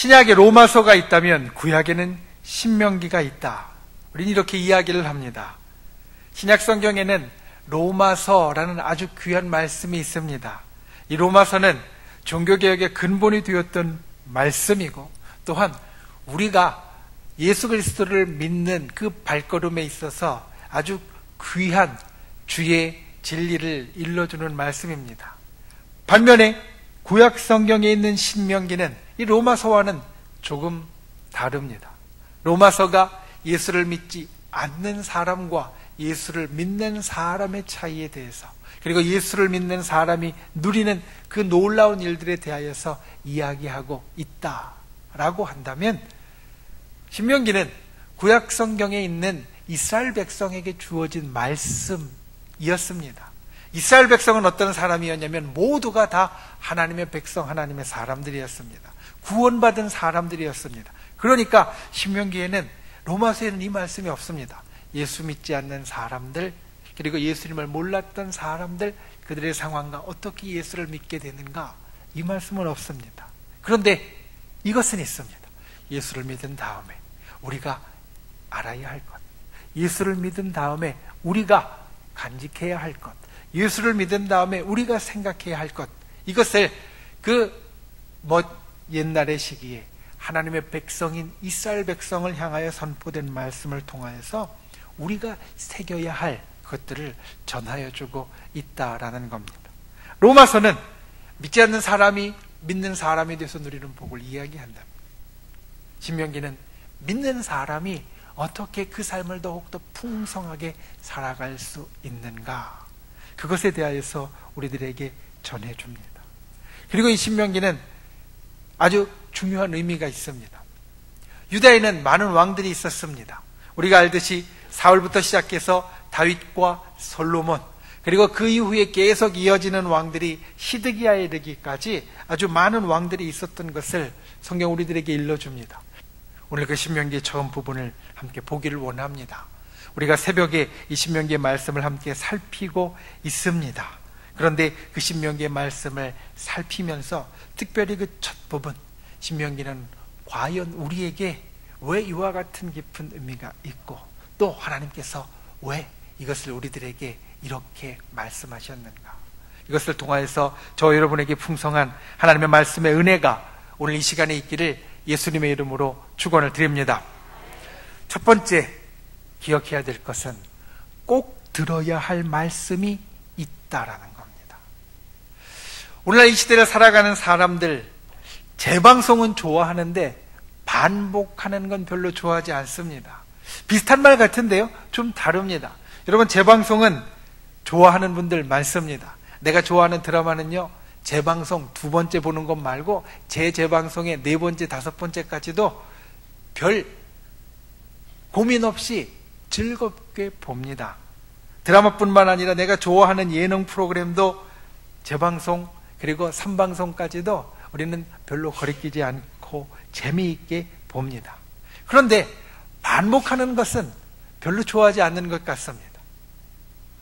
신약에 로마서가 있다면 구약에는 신명기가 있다. 우리는 이렇게 이야기를 합니다. 신약 성경에는 로마서라는 아주 귀한 말씀이 있습니다. 이 로마서는 종교개혁의 근본이 되었던 말씀이고, 또한 우리가 예수 그리스도를 믿는 그 발걸음에 있어서 아주 귀한 주의 진리를 일러주는 말씀입니다. 반면에 구약 성경에 있는 신명기는 이 로마서와는 조금 다릅니다. 로마서가 예수를 믿지 않는 사람과 예수를 믿는 사람의 차이에 대해서, 그리고 예수를 믿는 사람이 누리는 그 놀라운 일들에 대하여서 이야기하고 있다라고 한다면, 신명기는 구약 성경에 있는 이스라엘 백성에게 주어진 말씀이었습니다. 이스라엘 백성은 어떤 사람이었냐면 모두가 다 하나님의 백성, 하나님의 사람들이었습니다. 구원받은 사람들이었습니다. 그러니까 신명기에는, 로마서에는 이 말씀이 없습니다. 예수 믿지 않는 사람들, 그리고 예수님을 몰랐던 사람들, 그들의 상황과 어떻게 예수를 믿게 되는가, 이 말씀은 없습니다. 그런데 이것은 있습니다. 예수를 믿은 다음에 우리가 알아야 할 것, 예수를 믿은 다음에 우리가 간직해야 할 것, 예수를 믿은 다음에 우리가 생각해야 할 것, 이것을 옛날의 시기에 하나님의 백성인 이스라엘 백성을 향하여 선포된 말씀을 통하여서 우리가 새겨야 할 것들을 전하여 주고 있다라는 겁니다. 로마서는 믿지 않는 사람이 믿는 사람에 대해서 누리는 복을 이야기한다. 신명기는 믿는 사람이 어떻게 그 삶을 더욱더 풍성하게 살아갈 수 있는가, 그것에 대하여서 우리들에게 전해줍니다. 그리고 이 신명기는 아주 중요한 의미가 있습니다. 유다에는 많은 왕들이 있었습니다. 우리가 알듯이 사울부터 시작해서 다윗과 솔로몬, 그리고 그 이후에 계속 이어지는 왕들이 시드기야에 이르기까지 아주 많은 왕들이 있었던 것을 성경 우리들에게 일러줍니다. 오늘 그 신명기의 처음 부분을 함께 보기를 원합니다. 우리가 새벽에 이 신명기의 말씀을 함께 살피고 있습니다. 그런데 그 신명기의 말씀을 살피면서 특별히 그 첫 부분, 신명기는 과연 우리에게 왜 이와 같은 깊은 의미가 있고, 또 하나님께서 왜 이것을 우리들에게 이렇게 말씀하셨는가, 이것을 통하여서 저 여러분에게 풍성한 하나님의 말씀의 은혜가 오늘 이 시간에 있기를 예수님의 이름으로 축원을 드립니다. 첫 번째 기억해야 될 것은 꼭 들어야 할 말씀이 있다라는 겁니다. 오늘날 이 시대를 살아가는 사람들, 재방송은 좋아하는데 반복하는 건 별로 좋아하지 않습니다. 비슷한 말 같은데요, 좀 다릅니다. 여러분, 재방송은 좋아하는 분들 많습니다. 내가 좋아하는 드라마는요, 재방송 두 번째 보는 것 말고 재방송에 네 번째, 다섯 번째까지도 별 고민 없이 즐겁게 봅니다. 드라마뿐만 아니라 내가 좋아하는 예능 프로그램도 재방송, 그리고 3방송까지도 우리는 별로 거리끼지 않고 재미있게 봅니다. 그런데 반복하는 것은 별로 좋아하지 않는 것 같습니다.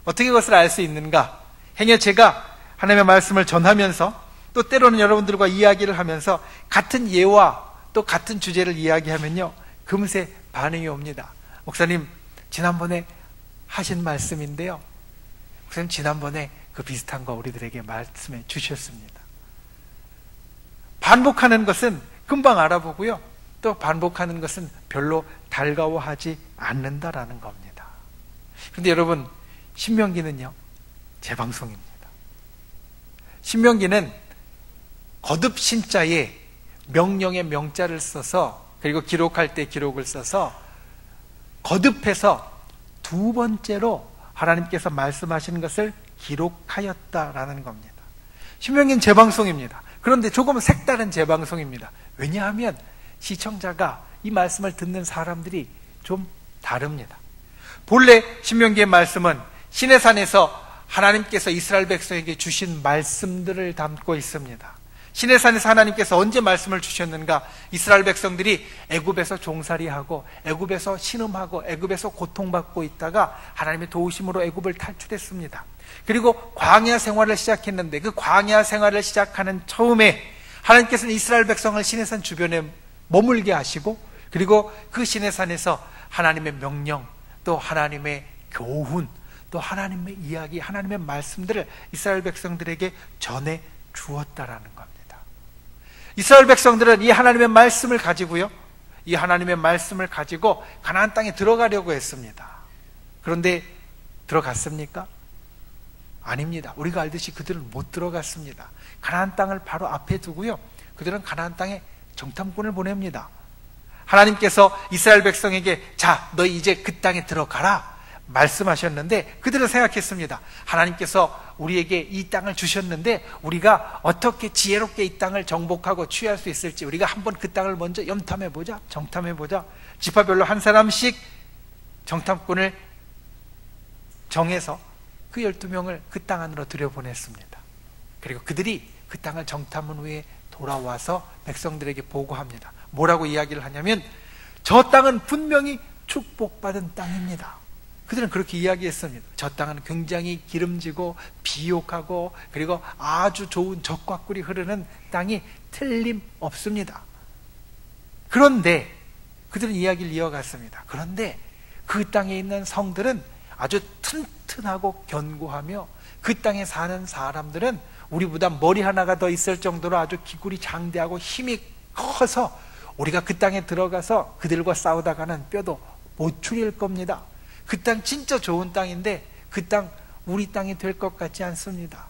어떻게 그것을 알 수 있는가? 행여 제가 하나님의 말씀을 전하면서, 또 때로는 여러분들과 이야기를 하면서 같은 예와 또 같은 주제를 이야기하면요, 금세 반응이 옵니다. 목사님, 지난번에 하신 말씀인데요, 목사님 지난번에 그 비슷한 거 우리들에게 말씀해 주셨습니다. 반복하는 것은 금방 알아보고요, 또 반복하는 것은 별로 달가워하지 않는다라는 겁니다. 그런데 여러분, 신명기는요, 재방송입니다. 신명기는 거듭 신자에 명령의 명자를 써서, 그리고 기록할 때 기록을 써서 거듭해서 두 번째로 하나님께서 말씀하시는 것을 기록하였다라는 겁니다. 신명기는 재방송입니다. 그런데 조금 색다른 재방송입니다. 왜냐하면 시청자가, 이 말씀을 듣는 사람들이 좀 다릅니다. 본래 신명기의 말씀은 시내산에서 하나님께서 이스라엘 백성에게 주신 말씀들을 담고 있습니다. 시내산에서 하나님께서 언제 말씀을 주셨는가? 이스라엘 백성들이 애굽에서 종살이하고 애굽에서 신음하고 애굽에서 고통받고 있다가 하나님의 도우심으로 애굽을 탈출했습니다. 그리고 광야 생활을 시작했는데, 그 광야 생활을 시작하는 처음에 하나님께서는 이스라엘 백성을 시내산 주변에 머물게 하시고, 그리고 그 시내산에서 하나님의 명령, 또 하나님의 교훈, 또 하나님의 이야기, 하나님의 말씀들을 이스라엘 백성들에게 전해 주었다라는 겁니다. 이스라엘 백성들은 이 하나님의 말씀을 가지고요, 이 하나님의 말씀을 가지고 가나안 땅에 들어가려고 했습니다. 그런데 들어갔습니까? 아닙니다. 우리가 알듯이 그들은 못 들어갔습니다. 가나안 땅을 바로 앞에 두고요, 그들은 가나안 땅에 정탐꾼을 보냅니다. 하나님께서 이스라엘 백성에게 자, 너희 이제 그 땅에 들어가라 말씀하셨는데, 그들은 생각했습니다. 하나님께서 우리에게 이 땅을 주셨는데 우리가 어떻게 지혜롭게 이 땅을 정복하고 취할 수 있을지 우리가 한번 그 땅을 먼저 염탐해보자, 정탐해보자. 지파별로 한 사람씩 정탐꾼을 정해서 그 12명을 그 땅 안으로 들여보냈습니다. 그리고 그들이 그 땅을 정탐한 후에 돌아와서 백성들에게 보고합니다. 뭐라고 이야기를 하냐면, 저 땅은 분명히 축복받은 땅입니다. 그들은 그렇게 이야기했습니다. 저 땅은 굉장히 기름지고 비옥하고 그리고 아주 좋은 젖과 꿀이 흐르는 땅이 틀림없습니다. 그런데 그들은 이야기를 이어갔습니다. 그런데 그 땅에 있는 성들은 아주 튼튼하고 견고하며 그 땅에 사는 사람들은 우리보다 머리 하나가 더 있을 정도로 아주 기굴이 장대하고 힘이 커서 우리가 그 땅에 들어가서 그들과 싸우다가는 뼈도 못 추릴 겁니다. 그 땅 진짜 좋은 땅인데 그 땅 우리 땅이 될 것 같지 않습니다.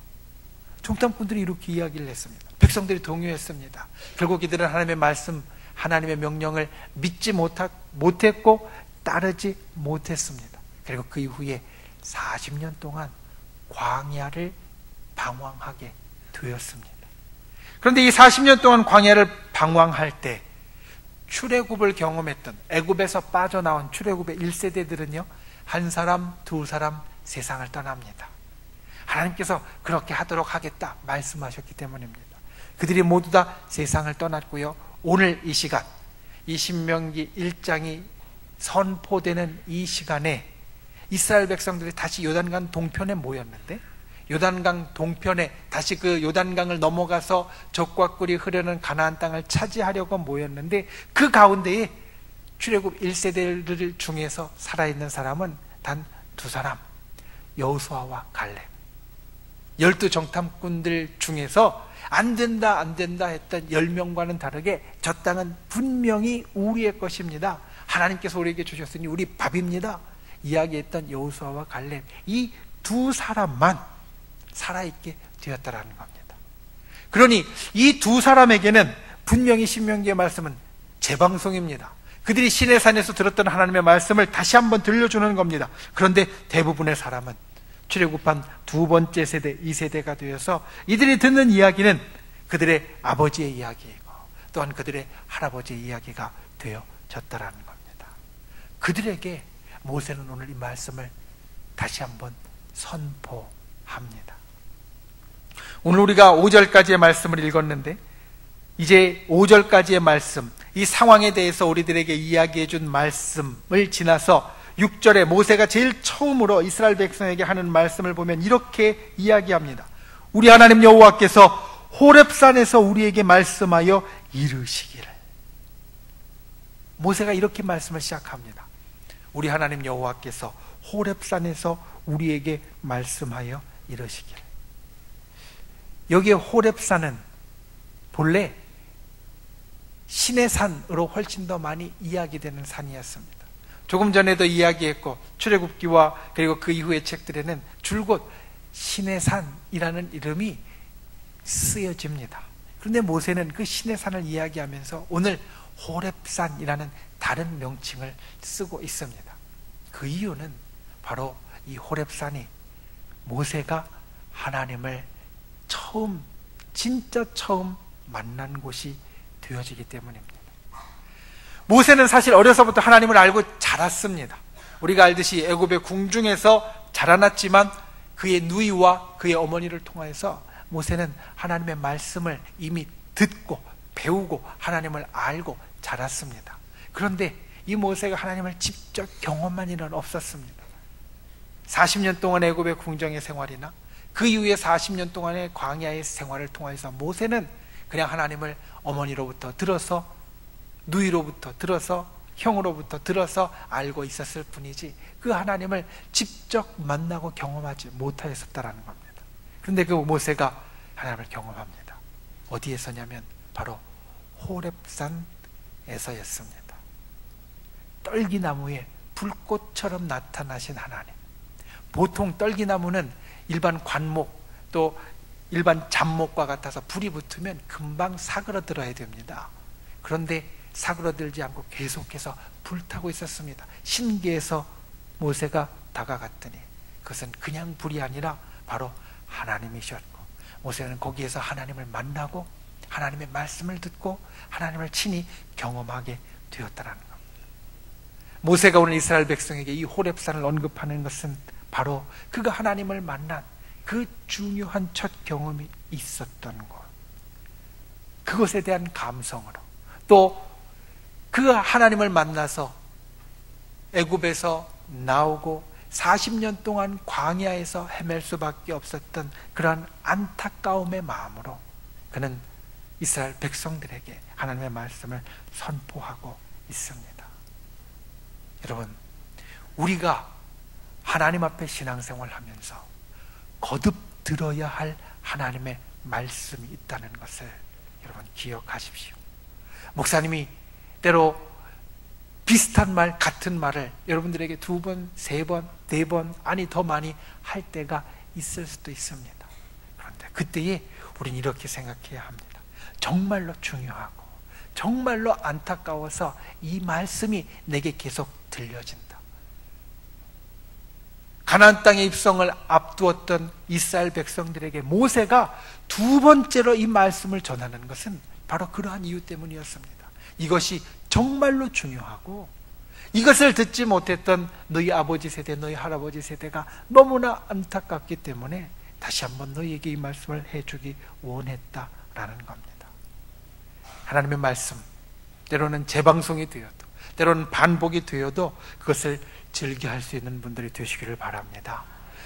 정탐꾼들이 이렇게 이야기를 했습니다. 백성들이 동요했습니다. 결국 이들은 하나님의 말씀, 하나님의 명령을 믿지 못했고 따르지 못했습니다. 그리고 그 이후에 40년 동안 광야를 방황하게 되었습니다. 그런데 이 40년 동안 광야를 방황할 때 출애굽을 경험했던, 애굽에서 빠져나온 출애굽의 1세대들은요 한 사람, 두 사람 세상을 떠납니다. 하나님께서 그렇게 하도록 하겠다 말씀하셨기 때문입니다. 그들이 모두 다 세상을 떠났고요, 오늘 이 시간, 이 신명기 1장이 선포되는 이 시간에 이스라엘 백성들이 다시 요단강 동편에 모였는데, 요단강 동편에 다시 그 요단강을 넘어가서 젖과 꿀이 흐르는 가나안 땅을 차지하려고 모였는데, 그 가운데에 출애굽 1세대들 중에서 살아있는 사람은 단 두 사람, 여호수아와 갈렙. 12 정탐꾼들 중에서 안 된다 했던 10명과는 다르게 저 땅은 분명히 우리의 것입니다, 하나님께서 우리에게 주셨으니 우리 밥입니다 이야기했던 여호수아와 갈렙, 이 두 사람만 살아있게 되었다라는 겁니다. 그러니 이 두 사람에게는 분명히 신명기의 말씀은 재방송입니다. 그들이 시내산에서 들었던 하나님의 말씀을 다시 한번 들려주는 겁니다. 그런데 대부분의 사람은 출애굽한 두 번째 세대, 이 세대가 되어서 이들이 듣는 이야기는 그들의 아버지의 이야기이고 또한 그들의 할아버지의 이야기가 되어졌다라는 겁니다. 그들에게 모세는 오늘 이 말씀을 다시 한번 선포합니다. 오늘 우리가 5절까지의 말씀을 읽었는데, 이제 5절까지의 말씀, 이 상황에 대해서 우리들에게 이야기해 준 말씀을 지나서 6절에 모세가 제일 처음으로 이스라엘 백성에게 하는 말씀을 보면 이렇게 이야기합니다. 우리 하나님 여호와께서 호렙산에서 우리에게 말씀하여 이르시기를. 모세가 이렇게 말씀을 시작합니다. 우리 하나님 여호와께서 호렙산에서 우리에게 말씀하여 이르시기를. 여기에 호렙산은 본래 신의 산으로 훨씬 더 많이 이야기되는 산이었습니다. 조금 전에도 이야기했고 출애굽기와 그리고 그 이후의 책들에는 줄곧 신의 산이라는 이름이 쓰여집니다. 그런데 모세는 그 신의 산을 이야기하면서 오늘 호렙산이라는 다른 명칭을 쓰고 있습니다. 그 이유는 바로 이 호렙산이 모세가 하나님을 진짜 처음 만난 곳이 되어지기 때문입니다. 모세는 사실 어려서부터 하나님을 알고 자랐습니다. 우리가 알듯이 애굽의 궁중에서 자라났지만 그의 누이와 그의 어머니를 통해서 모세는 하나님의 말씀을 이미 듣고 배우고 하나님을 알고 자랐습니다. 그런데 이 모세가 하나님을 직접 경험한 일은 없었습니다. 40년 동안 애굽의 궁정의 생활이나 그 이후에 40년 동안의 광야의 생활을 통해서 모세는 그냥 하나님을 어머니로부터 들어서 누이로부터 들어서, 형으로부터 들어서 알고 있었을 뿐이지 그 하나님을 직접 만나고 경험하지 못하였었다라는 겁니다. 그런데 그 모세가 하나님을 경험합니다. 어디에서냐면 바로 호렙산에서였습니다. 떨기나무에 불꽃처럼 나타나신 하나님. 보통 떨기나무는 일반 관목 또 일반 잡목과 같아서 불이 붙으면 금방 사그러들어야 됩니다. 그런데 사그러들지 않고 계속해서 불타고 있었습니다. 신기해서 모세가 다가갔더니 그것은 그냥 불이 아니라 바로 하나님이셨고, 모세는 거기에서 하나님을 만나고 하나님의 말씀을 듣고 하나님을 친히 경험하게 되었다는 겁니다. 모세가 오늘 이스라엘 백성에게 이 호렙산을 언급하는 것은 바로 그가 하나님을 만난 그 중요한 첫 경험이 있었던 것, 그것에 대한 감성으로, 또 그 하나님을 만나서 애굽에서 나오고 40년 동안 광야에서 헤맬 수밖에 없었던 그러한 안타까움의 마음으로 그는 이스라엘 백성들에게 하나님의 말씀을 선포하고 있습니다. 여러분, 우리가 하나님 앞에 신앙생활을 하면서 거듭 들어야 할 하나님의 말씀이 있다는 것을 여러분 기억하십시오. 목사님이 때로 비슷한 말, 같은 말을 여러분들에게 2번, 3번, 4번, 아니 더 많이 할 때가 있을 수도 있습니다. 그런데 그때에 우리는 이렇게 생각해야 합니다. 정말로 중요하고 정말로 안타까워서 이 말씀이 내게 계속 들려진다. 가나안 땅의 입성을 앞두었던 이스라엘 백성들에게 모세가 2번째로 이 말씀을 전하는 것은 바로 그러한 이유 때문이었습니다. 이것이 정말로 중요하고 이것을 듣지 못했던 너희 아버지 세대, 너희 할아버지 세대가 너무나 안타깝기 때문에 다시 한번 너희에게 이 말씀을 해주기 원했다라는 겁니다. 하나님의 말씀, 때로는 재방송이 되어도 때로는 반복이 되어도 그것을 즐겨할 수 있는 분들이 되시기를 바랍니다.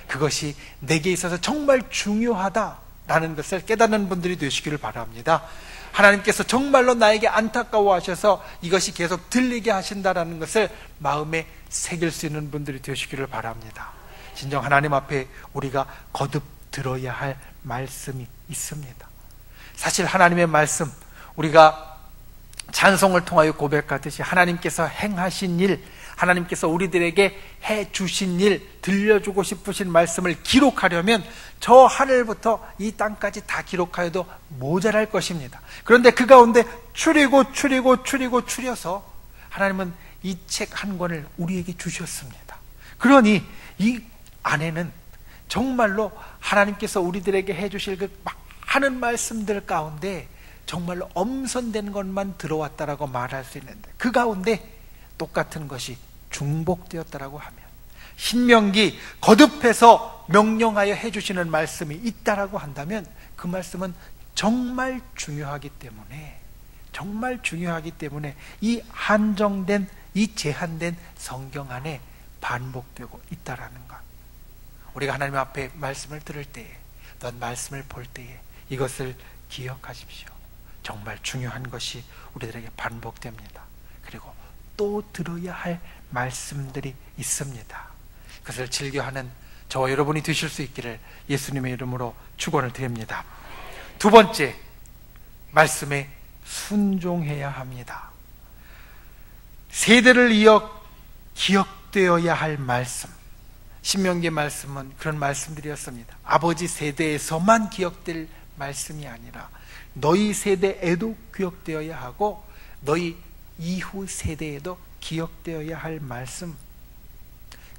그것이 내게 있어서 정말 중요하다라는 것을 깨닫는 분들이 되시기를 바랍니다. 하나님께서 정말로 나에게 안타까워하셔서 이것이 계속 들리게 하신다라는 것을 마음에 새길 수 있는 분들이 되시기를 바랍니다. 진정 하나님 앞에 우리가 거듭 들어야 할 말씀이 있습니다. 사실 하나님의 말씀, 우리가 찬송을 통하여 고백하듯이 하나님께서 행하신 일, 하나님께서 우리들에게 해주신 일, 들려주고 싶으신 말씀을 기록하려면 저 하늘부터 이 땅까지 다 기록하여도 모자랄 것입니다. 그런데 그 가운데 추려서 하나님은 이 책 한 권을 우리에게 주셨습니다. 그러니 이 안에는 정말로 하나님께서 우리들에게 해주실 그 많은 말씀들 가운데 정말로 엄선된 것만 들어왔다라고 말할 수 있는데, 그 가운데 똑같은 것이 중복되었다라고 하면, 신명기 거듭해서 명령하여 해주시는 말씀이 있다라고 한다면 그 말씀은 정말 중요하기 때문에 이 한정된, 이 제한된 성경 안에 반복되고 있다라는 것. 우리가 하나님 앞에 말씀을 들을 때에, 또한 말씀을 볼 때에 이것을 기억하십시오. 정말 중요한 것이 우리들에게 반복됩니다. 그리고 또 들어야 할 말씀들이 있습니다. 그것을 즐겨하는 저와 여러분이 되실 수 있기를 예수님의 이름으로 축원을 드립니다. 2번째, 말씀에 순종해야 합니다. 세대를 이어 기억되어야 할 말씀, 신명기의 말씀은 그런 말씀들이었습니다. 아버지 세대에서만 기억될 말씀이 아니라 너희 세대에도 기억되어야 하고 너희 이후 세대에도 기억되어야 할 말씀,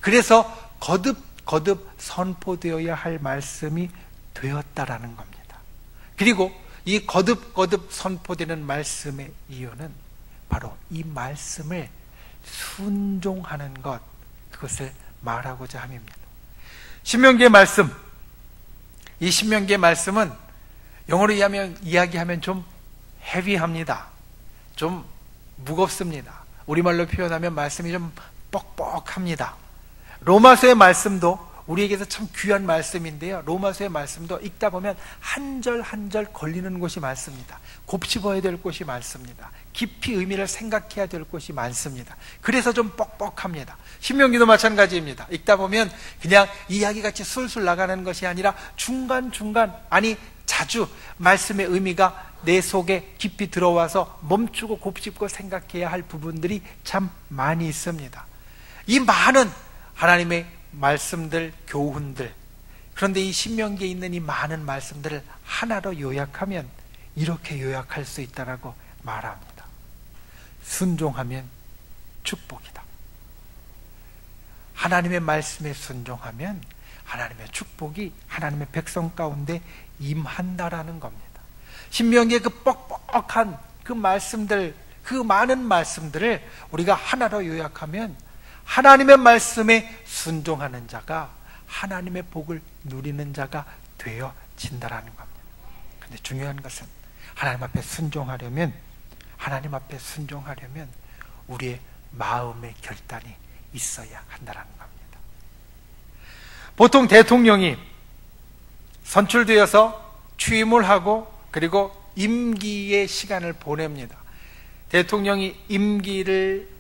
그래서 거듭 선포되어야 할 말씀이 되었다라는 겁니다. 그리고 이 거듭 선포되는 말씀의 이유는 바로 이 말씀을 순종하는 것, 그것을 말하고자 함입니다. 신명기의 말씀, 이 신명기의 말씀은 영어로 이야기하면 좀 헤비합니다. 좀 무겁습니다. 우리말로 표현하면 말씀이 좀 뻑뻑합니다. 로마서의 말씀도 우리에게서 참 귀한 말씀인데요. 로마서의 말씀도 읽다 보면 한 절 한 절 걸리는 곳이 많습니다. 곱씹어야 될 곳이 많습니다. 깊이 의미를 생각해야 될 곳이 많습니다. 그래서 좀 뻑뻑합니다. 신명기도 마찬가지입니다. 읽다 보면 그냥 이야기같이 술술 나가는 것이 아니라 중간중간, 아니 자주 말씀의 의미가 내 속에 깊이 들어와서 멈추고 곱씹고 생각해야 할 부분들이 참 많이 있습니다. 이 많은 하나님의 말씀들, 교훈들, 그런데 이 신명기에 있는 이 많은 말씀들을 하나로 요약하면 이렇게 요약할 수 있다라고 말합니다. 순종하면 축복이다. 하나님의 말씀에 순종하면 하나님의 축복이 하나님의 백성 가운데 임한다라는 겁니다. 신명기의 그 뻑뻑한 그 말씀들, 그 많은 말씀들을 우리가 하나로 요약하면 하나님의 말씀에 순종하는 자가 하나님의 복을 누리는 자가 되어진다라는 겁니다. 그런데 중요한 것은 하나님 앞에 순종하려면, 하나님 앞에 순종하려면 우리의 마음의 결단이 있어야 한다라는 겁니다. 보통 대통령이 선출되어서 취임을 하고 그리고 임기의 시간을 보냅니다. 대통령이 임기를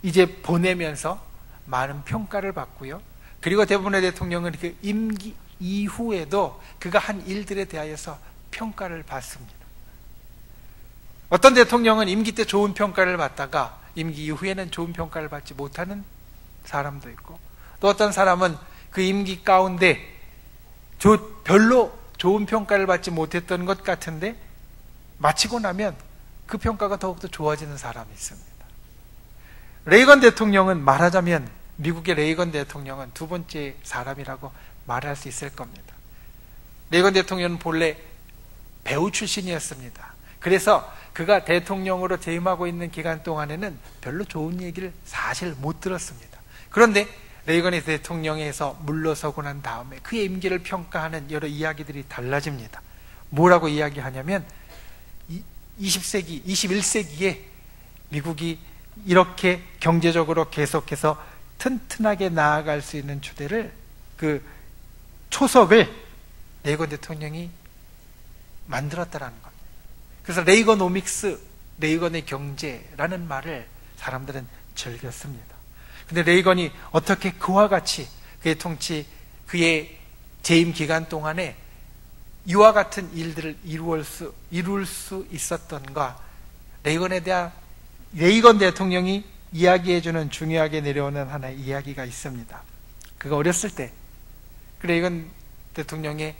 이제 보내면서 많은 평가를 받고요. 그리고 대부분의 대통령은 그 임기 이후에도 그가 한 일들에 대하여서 평가를 받습니다. 어떤 대통령은 임기 때 좋은 평가를 받다가 임기 이후에는 좋은 평가를 받지 못하는 사람도 있고, 또 어떤 사람은 그 임기 가운데 별로 좋은 평가를 받지 못했던 것 같은데 마치고 나면 그 평가가 더욱더 좋아지는 사람이 있습니다. 레이건 대통령은 말하자면, 미국의 레이건 대통령은 두 번째 사람이라고 말할 수 있을 겁니다. 레이건 대통령은 본래 배우 출신이었습니다. 그래서 그가 대통령으로 재임하고 있는 기간 동안에는 별로 좋은 얘기를 사실 못 들었습니다. 그런데 레이건이 대통령에서 물러서고 난 다음에 그의 임기를 평가하는 여러 이야기들이 달라집니다. 뭐라고 이야기하냐면 20세기, 21세기에 미국이 이렇게 경제적으로 계속해서 튼튼하게 나아갈 수 있는 주제를, 그 초석을 레이건 대통령이 만들었다라는 겁니다. 그래서 레이거노믹스, 레이건의 경제라는 말을 사람들은 즐겼습니다. 근데 레이건이 어떻게 그와 같이 그의 통치, 그의 재임 기간 동안에 이와 같은 일들을 이룰 수 있었던가, 레이건에 대한 레이건 대통령이 이야기해주는 중요하게 내려오는 하나의 이야기가 있습니다. 그가 어렸을 때 그 레이건 대통령의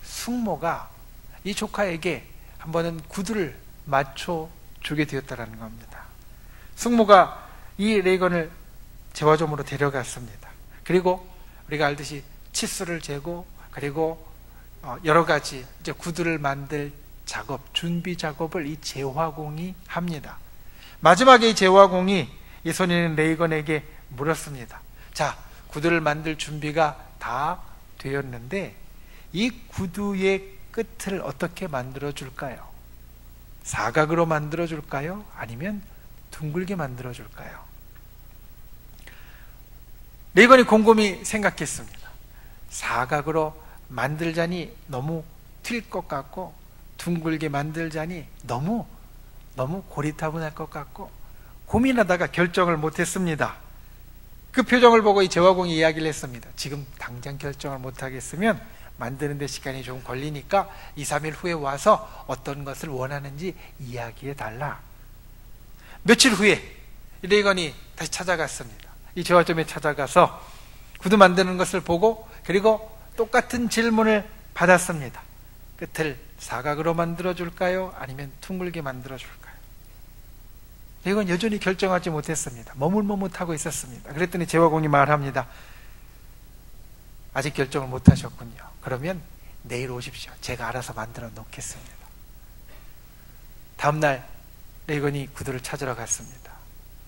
숙모가 이 조카에게 한 번은 구두를 맞춰주게 되었다는 겁니다. 숙모가 이 레이건을 재화점으로 데려갔습니다. 그리고 우리가 알듯이 치수를 재고, 그리고 여러 가지 이제 구두를 만들 작업, 준비 작업을 이 재화공이 합니다. 마지막에 이 재화공이 이 손님 레이건에게 물었습니다. 자, 구두를 만들 준비가 다 되었는데 이 구두의 끝을 어떻게 만들어 줄까요? 사각으로 만들어 줄까요? 아니면 둥글게 만들어 줄까요? 레이건이 곰곰이 생각했습니다. 사각으로 만들자니 너무 튈 것 같고, 둥글게 만들자니 너무 고리타분할 것 같고, 고민하다가 결정을 못했습니다. 그 표정을 보고 이 재화공이 이야기를 했습니다. 지금 당장 결정을 못하겠으면 만드는 데 시간이 좀 걸리니까 2, 3일 후에 와서 어떤 것을 원하는지 이야기해 달라. 며칠 후에 레이건이 다시 찾아갔습니다. 이 재화점에 찾아가서 구두 만드는 것을 보고, 그리고 똑같은 질문을 받았습니다. 끝을 사각으로 만들어 줄까요? 아니면 둥글게 만들어 줄까요? 레이건 여전히 결정하지 못했습니다. 머뭇머뭇하고 있었습니다. 그랬더니 재화공이 말합니다. 아직 결정을 못하셨군요. 그러면 내일 오십시오. 제가 알아서 만들어 놓겠습니다. 다음날 레이건이 구두를 찾으러 갔습니다.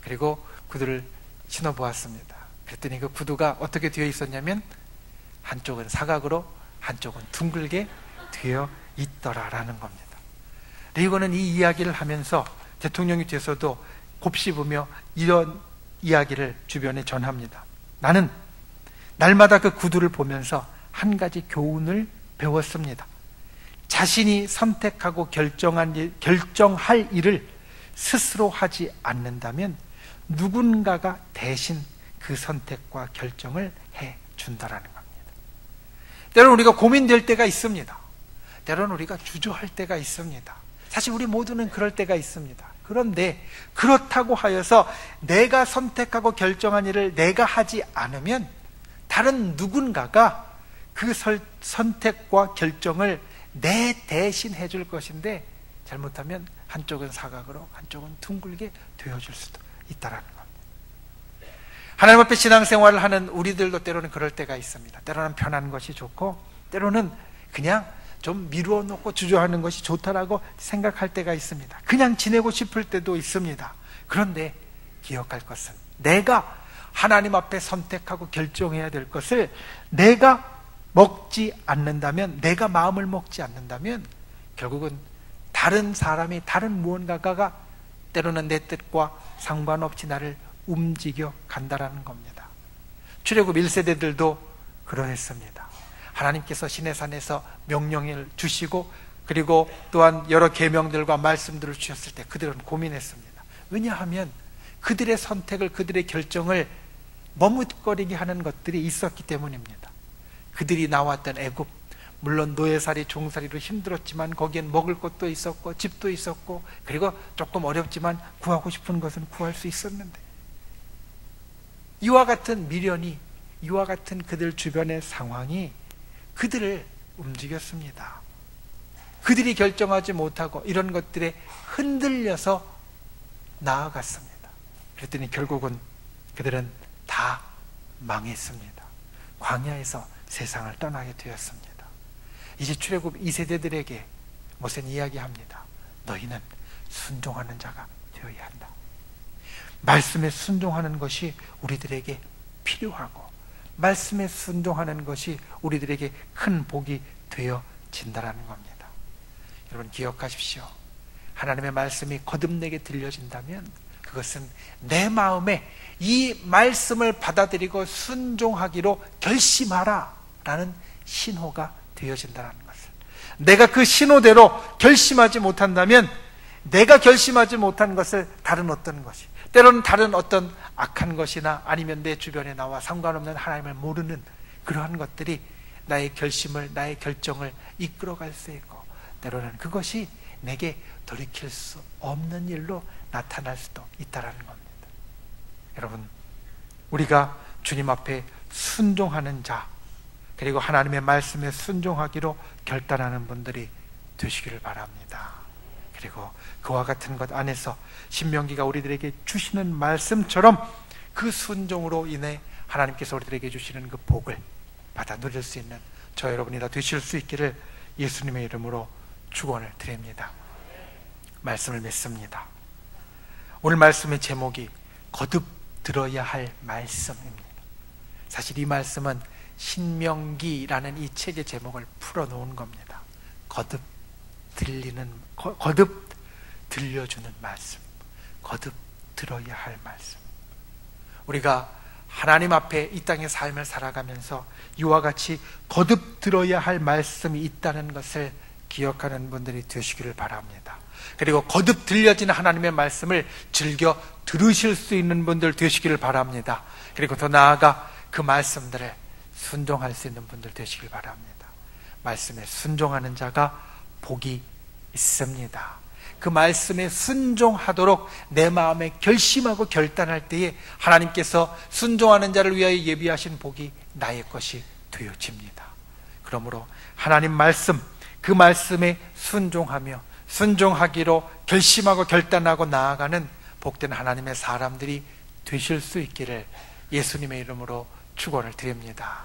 그리고 구두를 신어보았습니다. 그랬더니 그 구두가 어떻게 되어 있었냐면 한쪽은 사각으로, 한쪽은 둥글게 되어 있더라라는 겁니다. 레이건은 이 이야기를 하면서 대통령이 돼서도 곱씹으며 이런 이야기를 주변에 전합니다. 나는 날마다 그 구두를 보면서 한 가지 교훈을 배웠습니다. 자신이 선택하고 결정할 일을 스스로 하지 않는다면 누군가가 대신 그 선택과 결정을 해준다라는 겁니다. 때로는 우리가 고민될 때가 있습니다. 때로는 우리가 주저할 때가 있습니다. 사실 우리 모두는 그럴 때가 있습니다. 그런데 그렇다고 하여서 내가 선택하고 결정한 일을 내가 하지 않으면 다른 누군가가 그 선택과 결정을 내 대신 해줄 것인데, 잘못하면 한쪽은 사각으로 한쪽은 둥글게 되어줄 수도 있다라는 겁니다. 하나님 앞에 신앙생활을 하는 우리들도 때로는 그럴 때가 있습니다. 때로는 편한 것이 좋고, 때로는 그냥 좀 미루어 놓고 주저하는 것이 좋다라고 생각할 때가 있습니다. 그냥 지내고 싶을 때도 있습니다. 그런데 기억할 것은, 내가 하나님 앞에 선택하고 결정해야 될 것을 내가 먹지 않는다면, 내가 마음을 먹지 않는다면 결국은 다른 사람이, 다른 무언가가 때로는 내 뜻과 상관없이 나를 움직여 간다라는 겁니다. 출애굽 1세대들도 그러했습니다. 하나님께서 시내산에서 명령을 주시고, 그리고 또한 여러 계명들과 말씀들을 주셨을 때 그들은 고민했습니다. 왜냐하면 그들의 선택을, 그들의 결정을 머뭇거리게 하는 것들이 있었기 때문입니다. 그들이 나왔던 애굽, 물론 노예살이, 종살이로 힘들었지만 거기엔 먹을 것도 있었고 집도 있었고, 그리고 조금 어렵지만 구하고 싶은 것은 구할 수 있었는데, 이와 같은 미련이, 이와 같은 그들 주변의 상황이 그들을 움직였습니다. 그들이 결정하지 못하고 이런 것들에 흔들려서 나아갔습니다. 그랬더니 결국은 그들은 다 망했습니다. 광야에서 세상을 떠나게 되었습니다. 이제 출애굽 2세대들에게 모세는 이야기합니다. 너희는 순종하는 자가 되어야 한다. 말씀에 순종하는 것이 우리들에게 필요하고, 말씀에 순종하는 것이 우리들에게 큰 복이 되어진다라는 겁니다. 여러분 기억하십시오. 하나님의 말씀이 거듭내게 들려진다면 그것은 내 마음에 이 말씀을 받아들이고 순종하기로 결심하라 라는 신호가 되어진다는 것을, 내가 그 신호대로 결심하지 못한다면, 내가 결심하지 못한 것을 다른 어떤 것이, 때로는 다른 어떤 악한 것이나 아니면 내 주변에 나와 상관없는 하나님을 모르는 그러한 것들이 나의 결심을, 나의 결정을 이끌어갈 수 있고, 때로는 그것이 내게 돌이킬 수 없는 일로 나타날 수도 있다는 겁니다. 여러분, 우리가 주님 앞에 순종하는 자, 그리고 하나님의 말씀에 순종하기로 결단하는 분들이 되시기를 바랍니다. 그리고 그와 같은 것 안에서 신명기가 우리들에게 주시는 말씀처럼 그 순종으로 인해 하나님께서 우리들에게 주시는 그 복을 받아 누릴 수 있는 저 여러분이 다 되실 수 있기를 예수님의 이름으로 축원을 드립니다. 말씀을 맺습니다. 오늘 말씀의 제목이 거듭 들어야 할 말씀입니다. 사실 이 말씀은 신명기라는 이 책의 제목을 풀어놓은 겁니다. 거듭 들려주는 말씀, 거듭 들어야 할 말씀. 우리가 하나님 앞에 이 땅의 삶을 살아가면서 이와 같이 거듭 들어야 할 말씀이 있다는 것을 기억하는 분들이 되시기를 바랍니다. 그리고 거듭 들려진 하나님의 말씀을 즐겨 들으실 수 있는 분들 되시기를 바랍니다. 그리고 더 나아가 그 말씀들을 순종할 수 있는 분들 되시길 바랍니다. 말씀에 순종하는 자가 복이 있습니다. 그 말씀에 순종하도록 내 마음에 결심하고 결단할 때에 하나님께서 순종하는 자를 위하여 예비하신 복이 나의 것이 되어집니다. 그러므로 하나님 말씀, 그 말씀에 순종하기로 결심하고 결단하고 나아가는 복된 하나님의 사람들이 되실 수 있기를 예수님의 이름으로 축원을 드립니다.